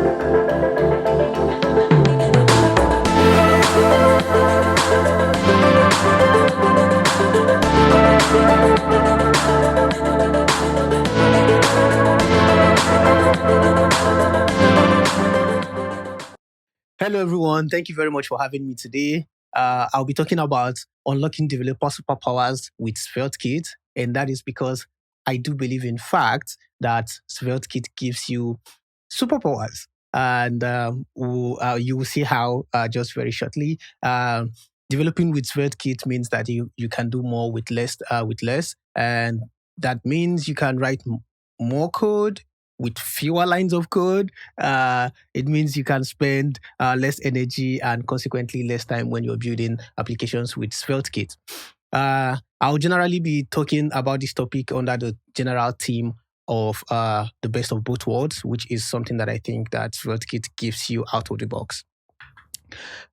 Hello, everyone. Thank you very much for having me today. I'll be talking about unlocking developer superpowers with SvelteKit. And that is because I do believe, in fact, that SvelteKit gives you superpowers. And you will see how just very shortly. Developing with SvelteKit means that you can do more with less. And that means you can write more code with fewer lines of code. It means you can spend less energy and consequently less time when you're building applications with SvelteKit. I'll generally be talking about this topic under the general theme of the best of both worlds, which is something that I think that SvelteKit gives you out of the box.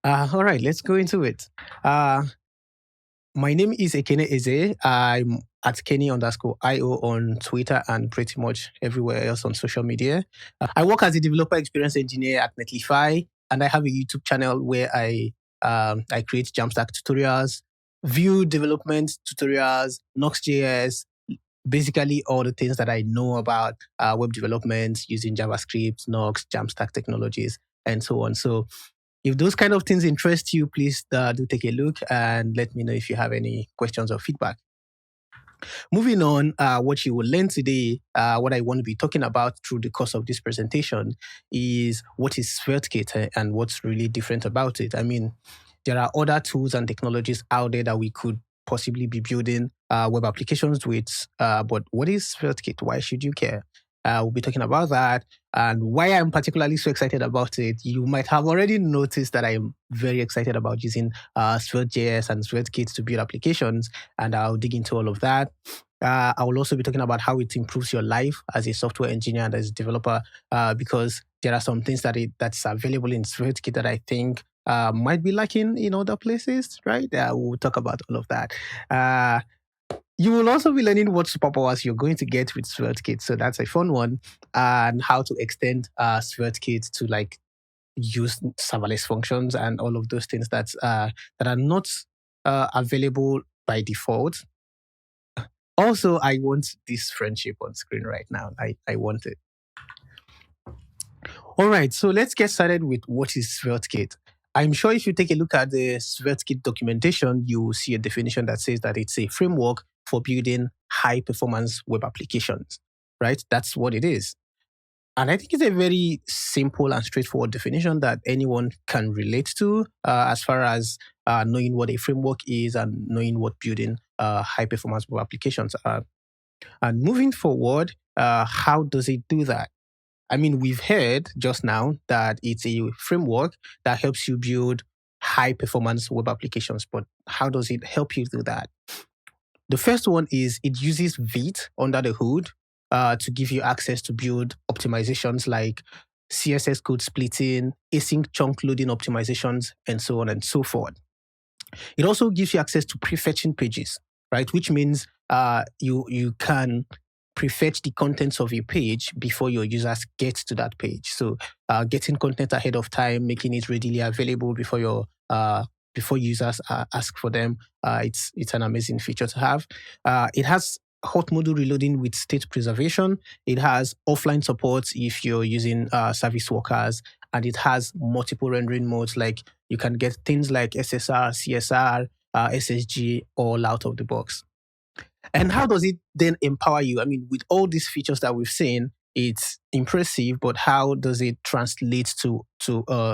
All right, let's go into it. My name is Ekene Eze. I'm at Ekene_IO on Twitter and pretty much everywhere else on social media. I work as a developer experience engineer at Neglify, and I have a YouTube channel where I create Jamstack tutorials, Vue development tutorials, Nox.js, basically all the things that I know about web development using JavaScript, Nox, Jamstack technologies, and so on. So if those kind of things interest you, please do take a look and let me know if you have any questions or feedback. Moving on, what you will learn today, what I want to be talking about through the course of this presentation is what is SvelteKit and what's really different about it. I mean, there are other tools and technologies out there that we could possibly be building web applications with, but what is SvelteKit? Why should you care? We'll be talking about that and why I'm particularly so excited about it. You might have already noticed that I'm very excited about using Svelte.js and SvelteKit to build applications, and I'll dig into all of that. I will also be talking about how it improves your life as a software engineer and as a developer, because there are some things that's available in SvelteKit that I think might be lacking in other places, right? We'll talk about all of that. You will also be learning what superpowers you're going to get with SvelteKit. So that's a fun one. And how to extend SvelteKit to use serverless functions and all of those things that are not available by default. Also, I want this friendship on screen right now. I want it. All right, so let's get started with what is SvelteKit. I'm sure if you take a look at the SvelteKit documentation, you will see a definition that says that it's a framework for building high-performance web applications, right? That's what it is. And I think it's a very simple and straightforward definition that anyone can relate to as far as knowing what a framework is and knowing what building high-performance web applications are. And moving forward, how does it do that? I mean, we've heard just now that it's a framework that helps you build high-performance web applications, but how does it help you do that? The first one is it uses Vite under the hood to give you access to build optimizations like CSS code splitting, async chunk loading optimizations, and so on and so forth. It also gives you access to prefetching pages, right? Which means you can prefetch the contents of a page before your users get to that page. So getting content ahead of time, making it readily available before users ask for them. It's an amazing feature to have. It has hot module reloading with state preservation. It has offline support if you're using service workers, and it has multiple rendering modes. Like you can get things like SSR, CSR, SSG all out of the box. And how does it then empower you? I mean, with all these features that we've seen, it's impressive, but how does it translate to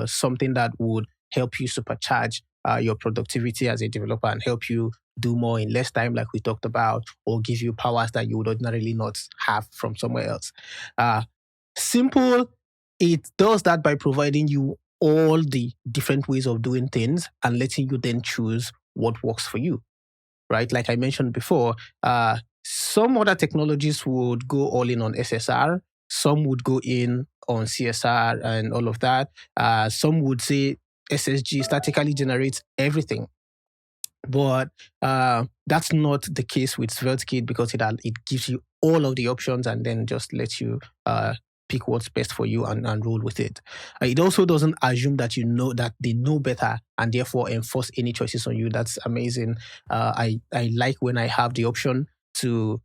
something that would help you supercharge your productivity as a developer and help you do more in less time, like we talked about, or give you powers that you would ordinarily not have from somewhere else? Simple, it does that by providing you all the different ways of doing things and letting you then choose what works for you, right? Like I mentioned before, some other technologies would go all in on SSR. Some would go in on CSR and all of that. Some would say SSG statically generates everything. But that's not the case with SvelteKit because it gives you all of the options and then just lets you pick what's best for you and roll with it. It also doesn't assume that you know that they know better and therefore enforce any choices on you. That's amazing. I like when I have the option to,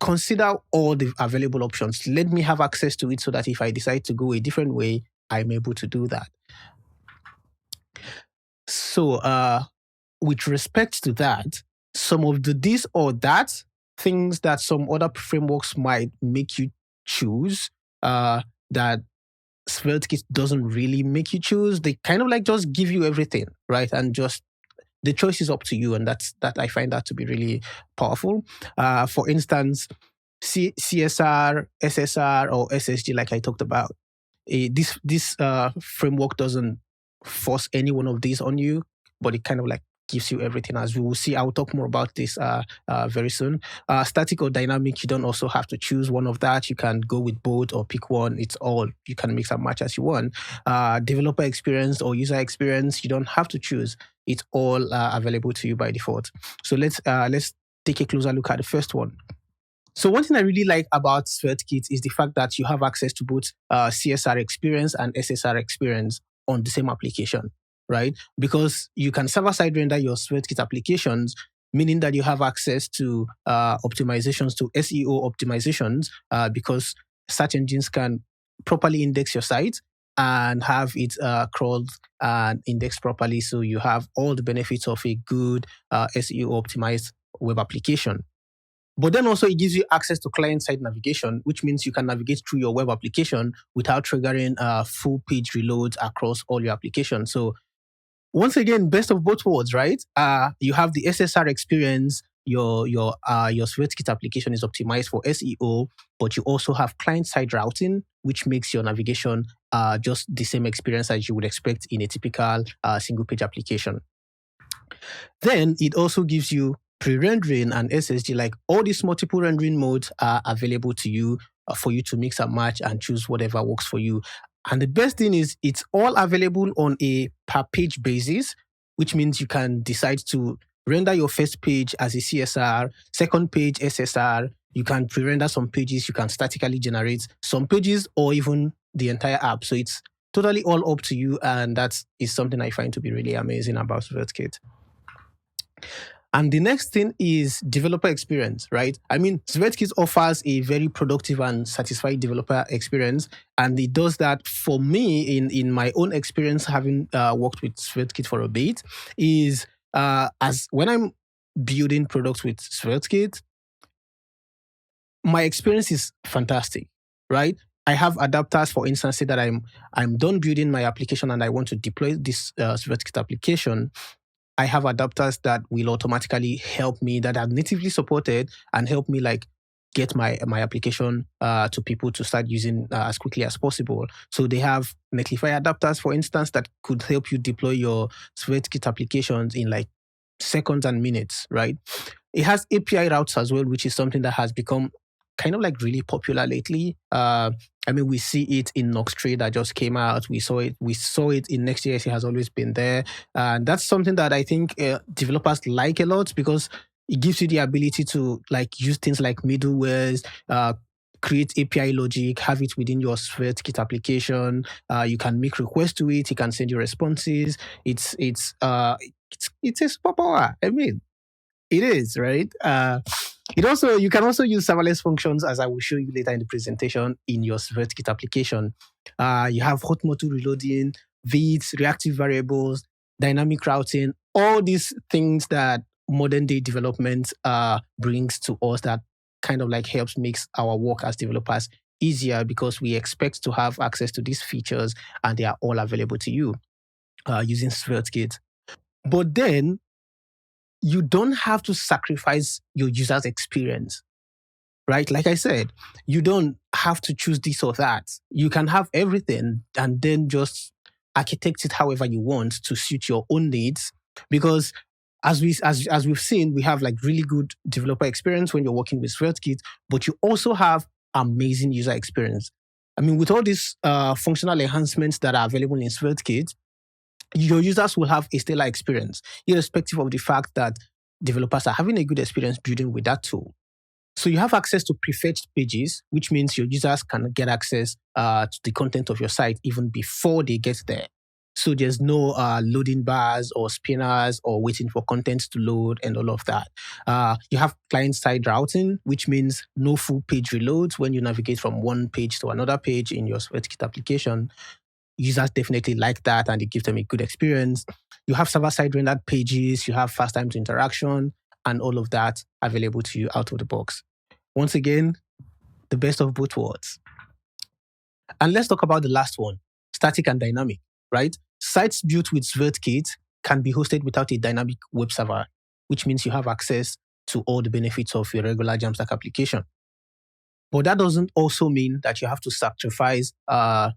consider all the available options. Let me have access to it so that if I decide to go a different way, I'm able to do that. So, with respect to that, some of the this or that things that some other frameworks might make you choose, that SvelteKit doesn't really make you choose. They kind of like just give you everything, right? And just the choice is up to you, and that I find that to be really powerful. For instance, CSR, SSR, or SSG, like I talked about. This framework doesn't force any one of these on you, but it kind of like gives you everything. As we will see, I'll talk more about this very soon. Static or dynamic, you don't also have to choose one of that. You can go with both or pick one. It's all, you can mix and match as you want. Developer experience or user experience, you don't have to choose. It's all available to you by default. So let's take a closer look at the first one. So one thing I really like about SvelteKit is the fact that you have access to both CSR experience and SSR experience on the same application, right? Because you can server-side render your SvelteKit applications, meaning that you have access to optimizations, to SEO optimizations, because search engines can properly index your site and have it crawled and indexed properly. So you have all the benefits of a good SEO optimized web application. But then also it gives you access to client-side navigation, which means you can navigate through your web application without triggering full page reloads across all your applications. So once again, best of both worlds, right? You have the SSR experience. Your SvelteKit application is optimized for SEO, but you also have client-side routing, which makes your navigation just the same experience as you would expect in a typical single-page application. Then it also gives you pre-rendering and SSG, like all these multiple rendering modes are available to you for you to mix and match and choose whatever works for you. And the best thing is it's all available on a per page basis, which means you can decide to render your first page as a CSR, second page SSR. You can pre-render some pages, you can statically generate some pages or even the entire app. So it's totally all up to you. And that is something I find to be really amazing about SvelteKit. And the next thing is developer experience, right? I mean, SvelteKit offers a very productive and satisfied developer experience. And it does that for me in my own experience, having worked with SvelteKit for a bit, is as when I'm building products with SvelteKit, my experience is fantastic, right? I have adapters, for instance, say that I'm done building my application and I want to deploy this SvelteKit application. I have adapters that will automatically help me, that are natively supported, and help me like get my application to people to start using as quickly as possible. So they have Neglify adapters, for instance, that could help you deploy your SvelteKit applications in like seconds and minutes, right? It has API routes as well, which is something that has become kind of like really popular lately. I mean, we see it in Nox3 that just came out. We saw it in Next.js. It has always been there. And that's something that I think developers like a lot because it gives you the ability to like use things like middlewares, create API logic, have it within your SvelteKit application. You can make requests to it. It can send you responses. It's a superpower. I mean, it is, right? You can also use serverless functions, as I will show you later in the presentation, in your SvelteKit application. You have hot mode reloading, vids, reactive variables, dynamic routing, all these things that modern day development brings to us that kind of like helps makes our work as developers easier because we expect to have access to these features and they are all available to you using SvelteKit. But then you don't have to sacrifice your user's experience, right? Like I said, you don't have to choose this or that. You can have everything and then just architect it however you want to suit your own needs. Because as we've seen, we have like really good developer experience when you're working with SvelteKit, but you also have amazing user experience. I mean, with all these functional enhancements that are available in SvelteKit, your users will have a stellar experience, irrespective of the fact that developers are having a good experience building with that tool. So you have access to prefetched pages, which means your users can get access to the content of your site even before they get there. So there's no loading bars or spinners or waiting for content to load and all of that. You have client-side routing, which means no full page reloads when you navigate from one page to another page in your SvelteKit application. Users definitely like that and it gives them a good experience. You have server-side rendered pages, you have fast time to interaction, and all of that available to you out of the box. Once again, the best of both worlds. And let's talk about the last one, static and dynamic, right? Sites built with SvelteKit can be hosted without a dynamic web server, which means you have access to all the benefits of a regular Jamstack application. But that doesn't also mean that you have to sacrifice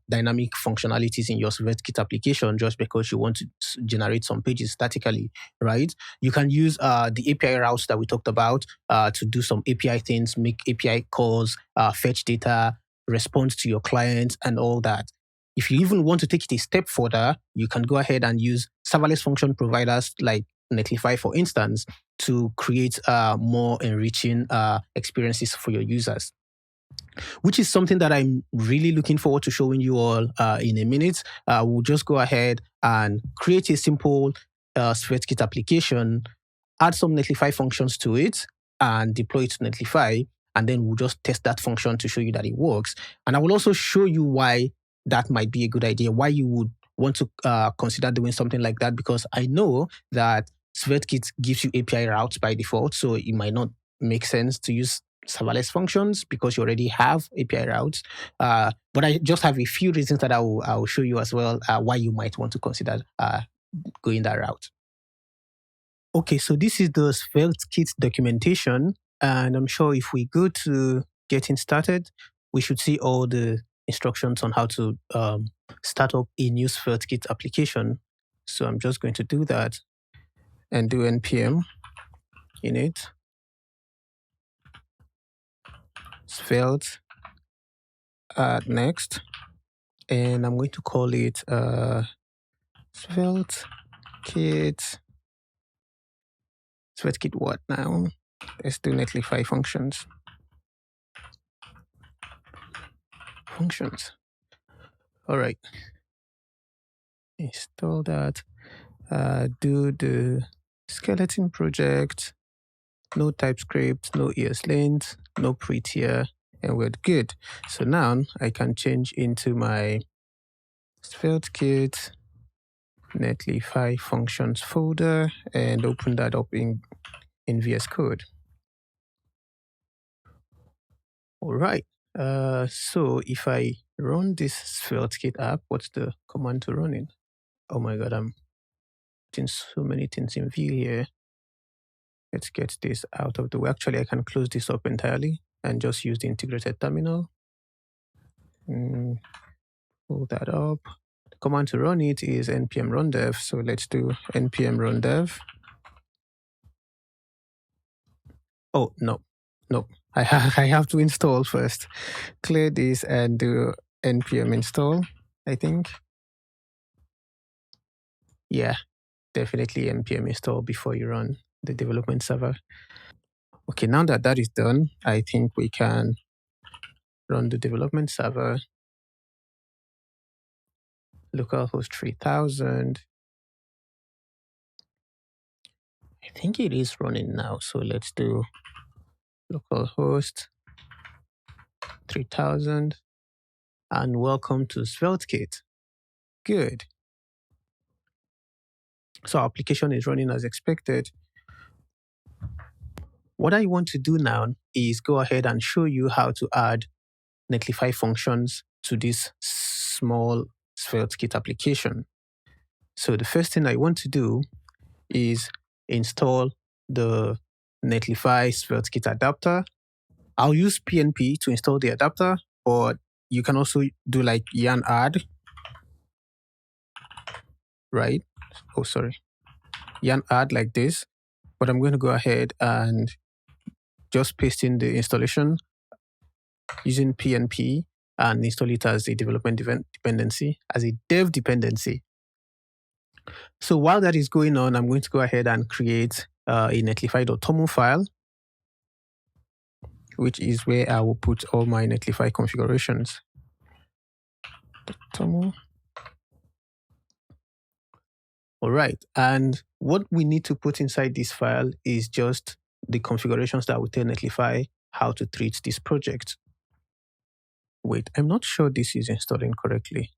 dynamic functionalities in your SvelteKit application just because you want to generate some pages statically, right? You can use the API routes that we talked about to do some API things, make API calls, fetch data, respond to your clients, and all that. If you even want to take it a step further, you can go ahead and use serverless function providers like Neglify, for instance, to create more enriching experiences for your users, which is something that I'm really looking forward to showing you all in a minute. We'll just go ahead and create a simple SvelteKit application, add some Neglify functions to it, and deploy it to Neglify. And then we'll just test that function to show you that it works. And I will also show you why that might be a good idea, why you would want to consider doing something like that, because I know that SvelteKit gives you API routes by default, so it might not make sense to use serverless functions because you already have API routes. But I just have a few reasons that I will show you as well why you might want to consider going that route. Okay, so this is the SvelteKit documentation. And I'm sure if we go to getting started, we should see all the instructions on how to start up a new SvelteKit application. So I'm just going to do that and do npm init svelte next, and I'm going to call it SvelteKit. SvelteKit what now? Let's do Neglify functions. All right. Install that. Do the skeleton project. No TypeScript, no ESLint, no prettier, and we're good. So now I can change into my SvelteKit Neglify functions folder and open that up in VS Code. All right. So if I run this SvelteKit app, what's the command to run it? Oh my God, I'm putting so many things in view here. Let's get this out of the way. Actually, I can close this up entirely and just use the integrated terminal. Pull that up. The command to run it is npm run dev. So let's do npm run dev. Oh, no. I have to install first. Clear this and do npm install, I think. Yeah, definitely npm install before you run the development server. Okay, now that that is done, I think we can run the development server. Localhost 3000. I think it is running now. So let's do localhost 3000 and welcome to SvelteKit. Good. So our application is running as expected. What I want to do now is go ahead and show you how to add Neglify functions to this small SvelteKit application. So the first thing I want to do is install the Neglify SvelteKit adapter. I'll use PNP to install the adapter, or you can also do like yarn add, right? Oh, sorry. Yarn add like this, but I'm going to go ahead and just paste in the installation using PNP and install it as a development dependency, as a dev dependency. So while that is going on, I'm going to go ahead and create a netlify.toml file. which is where I will put all my Netlify configurations. All right, and what we need to put inside this file is just the configurations that will tell Netlify how to treat this project. Wait, I'm not sure this is installing correctly.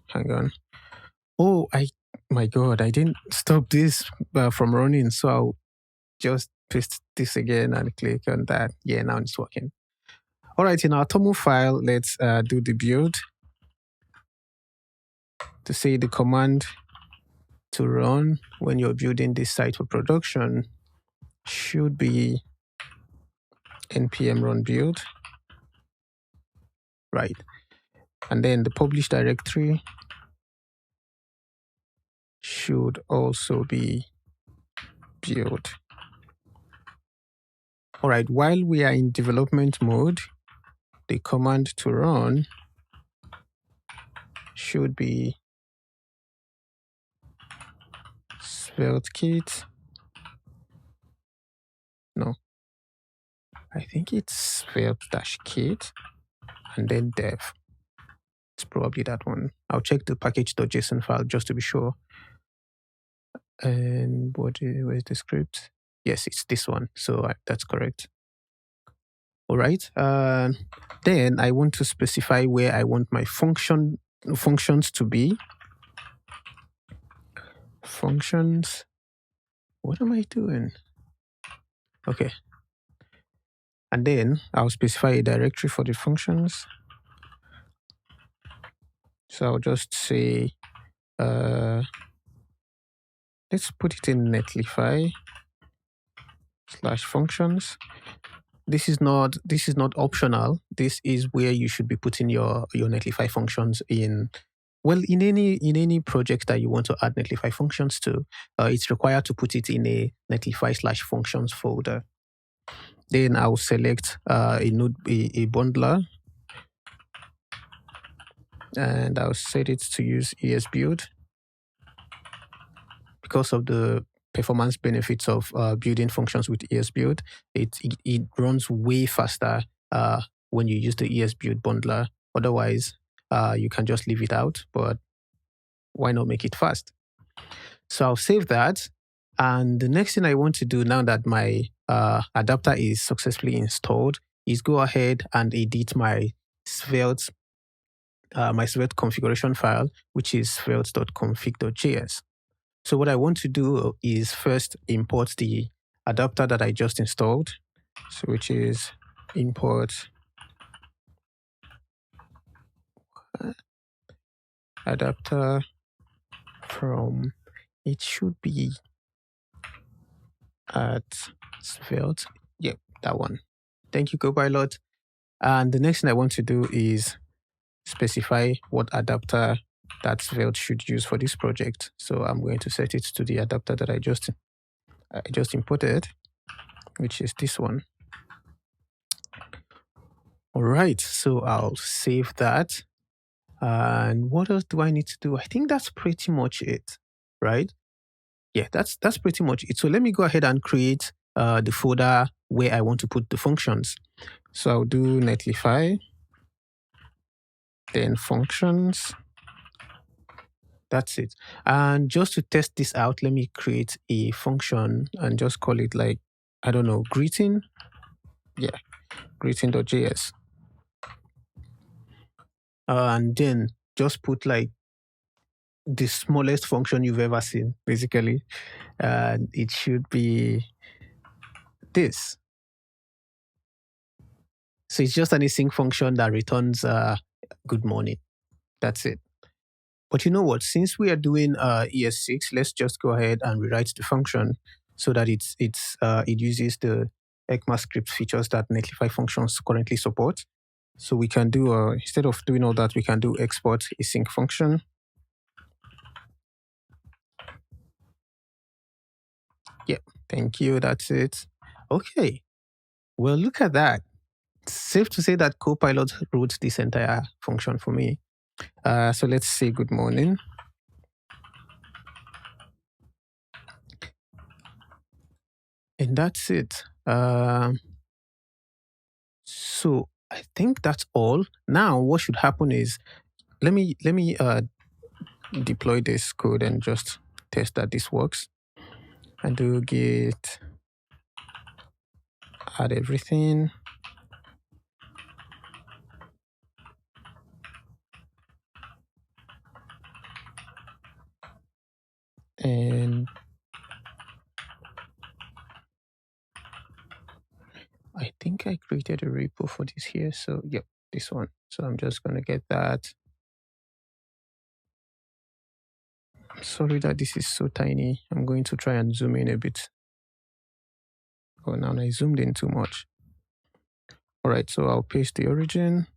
Hang on. Oh, my God, I didn't stop this from running, so I'll just paste this again and click on that. Yeah, now it's working. All right, in our Tomo file, let's do the build. To say the command to run when you're building this site for production should be npm run build. Right. And then the publish directory should also be build. All right, while we are in development mode, the command to run should be SvelteKit. No, I think it's svelte-kit and then dev. It's probably that one. I'll check the package.json file just to be sure. And where's the script? Yes, it's this one. So that's correct. All right. Then I want to specify where I want my functions to be. Functions. What am I doing? Okay. And then I'll specify a directory for the functions. So I'll just say, let's put it in Netlify /functions. This is not optional. This is where you should be putting your Netlify functions in. Well, in any project that you want to add Netlify functions to, it's required to put it in a Netlify /functions folder. Then I'll select a bundler, and I'll set it to use ESBuild because of the performance benefits of building functions with ESBuild. It runs way faster when you use the ESBuild bundler. Otherwise, you can just leave it out, but why not make it fast? So I'll save that. And the next thing I want to do now that my adapter is successfully installed is go ahead and edit my Svelte configuration file, which is svelte.config.js. So what I want to do is first import the adapter that I just installed, so which is import adapter from, it should be at Svelte. Yep, that one. Thank you, Copilot. And the next thing I want to do is specify what adapter that Svelte should use for this project. So I'm going to set it to the adapter that I just imported, which is this one. All right, so I'll save that. And what else do I need to do? I think that's pretty much it, right? Yeah, that's pretty much it. So let me go ahead and create the folder where I want to put the functions. So I'll do Netlify, then functions. That's it. And just to test this out, let me create a function and just call it like, I don't know, greeting. Yeah, greeting.js. And then just put like the smallest function you've ever seen, basically. And it should be this. So it's just an async function that returns good morning. That's it. But you know what? Since we are doing ES6, let's just go ahead and rewrite the function so that it uses the ECMAScript features that Netlify functions currently support. So we can do, instead of doing all that, we can do export async function. Yeah, thank you. That's it. Okay. Well, look at that. It's safe to say that Copilot wrote this entire function for me. So let's say good morning. And that's it. So I think that's all. Now what should happen is, let me deploy this code and just test that this works. And do git add everything. And I think I created a repo for this here. So yep, this one. So I'm just going to get that. I'm sorry that this is so tiny. I'm going to try and zoom in a bit. Oh, now I zoomed in too much. All right, so I'll paste the origin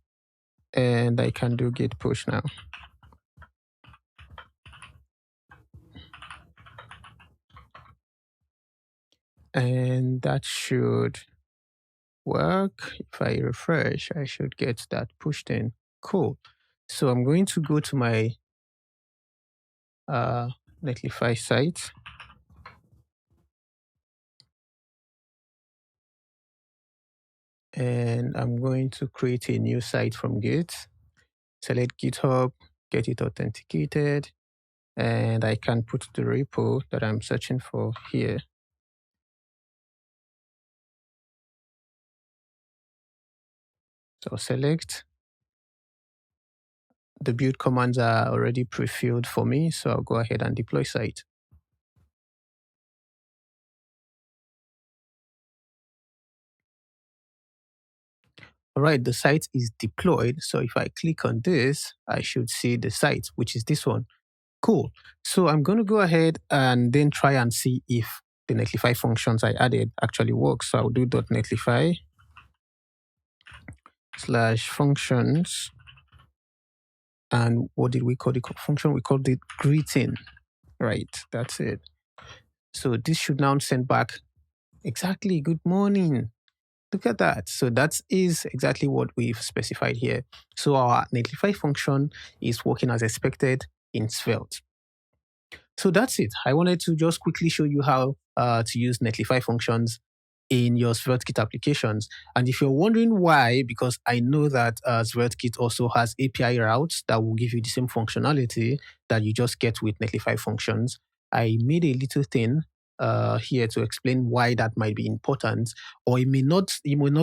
and I can do git push now. And that should work. If I refresh, I should get that pushed in. Cool. So I'm going to go to my Neglify site. And I'm going to create a new site from Git. Select GitHub, get it authenticated, and I can put the repo that I'm searching for here. So select. The build commands are already pre-filled for me, so I'll go ahead and deploy site. All right, the site is deployed. So if I click on this, I should see the site, which is this one. Cool. So I'm going to go ahead and then try and see if the Neglify functions I added actually work. So I'll do .neglify /functions. And what did we call the function? We called it greeting. Right, that's it. So this should now send back exactly good morning. Look at that. So that is exactly what we've specified here. So our Neglify function is working as expected in Svelte. So that's it. I wanted to just quickly show you how to use Neglify functions in your SvelteKit applications. And if you're wondering why, because I know that SvelteKit also has API routes that will give you the same functionality that you just get with Neglify functions, I made a little thing here to explain why that might be important, or it may not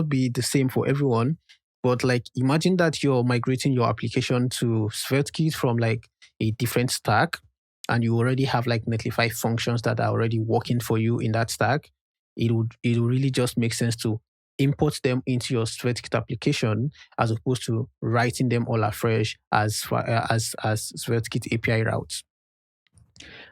be the same for everyone. But like, imagine that you're migrating your application to SvelteKit from like a different stack, and you already have like Neglify functions that are already working for you in that stack. It would really just make sense to import them into your SvelteKit application as opposed to writing them all afresh as SvelteKit API routes.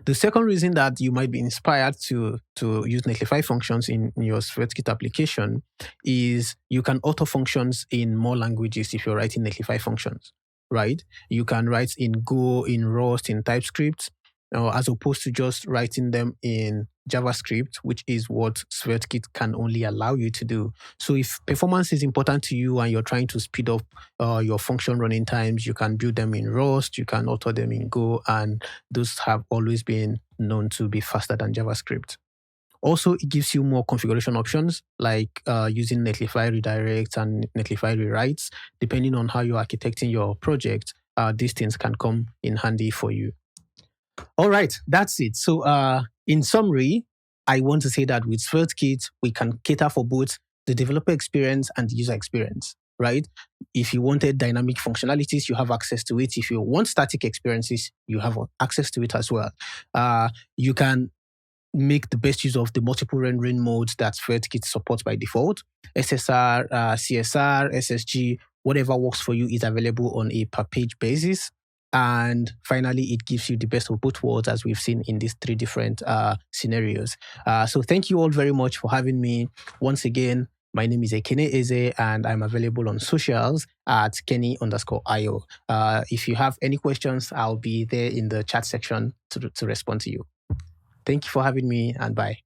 The second reason that you might be inspired to use Neglify functions in your SvelteKit application is you can author functions in more languages if you're writing Neglify functions, right? You can write in Go, in Rust, in TypeScript, as opposed to just writing them in JavaScript, which is what SvelteKit can only allow you to do. So if performance is important to you and you're trying to speed up your function running times, you can build them in Rust, you can author them in Go, and those have always been known to be faster than JavaScript. Also, it gives you more configuration options, like using Neglify redirects and Neglify rewrites. Depending on how you're architecting your project, these things can come in handy for you. All right, that's it. So in summary, I want to say that with SvelteKit, we can cater for both the developer experience and the user experience, right? If you wanted dynamic functionalities, you have access to it. If you want static experiences, you have access to it as well. You can make the best use of the multiple rendering modes that SvelteKit supports by default. SSR, CSR, SSG, whatever works for you is available on a per page basis. And finally, it gives you the best of both worlds, as we've seen in these three different scenarios. So thank you all very much for having me. Once again, my name is Ekene Eze, and I'm available on socials at Kenny_IO. If you have any questions, I'll be there in the chat section to respond to you. Thank you for having me, and bye.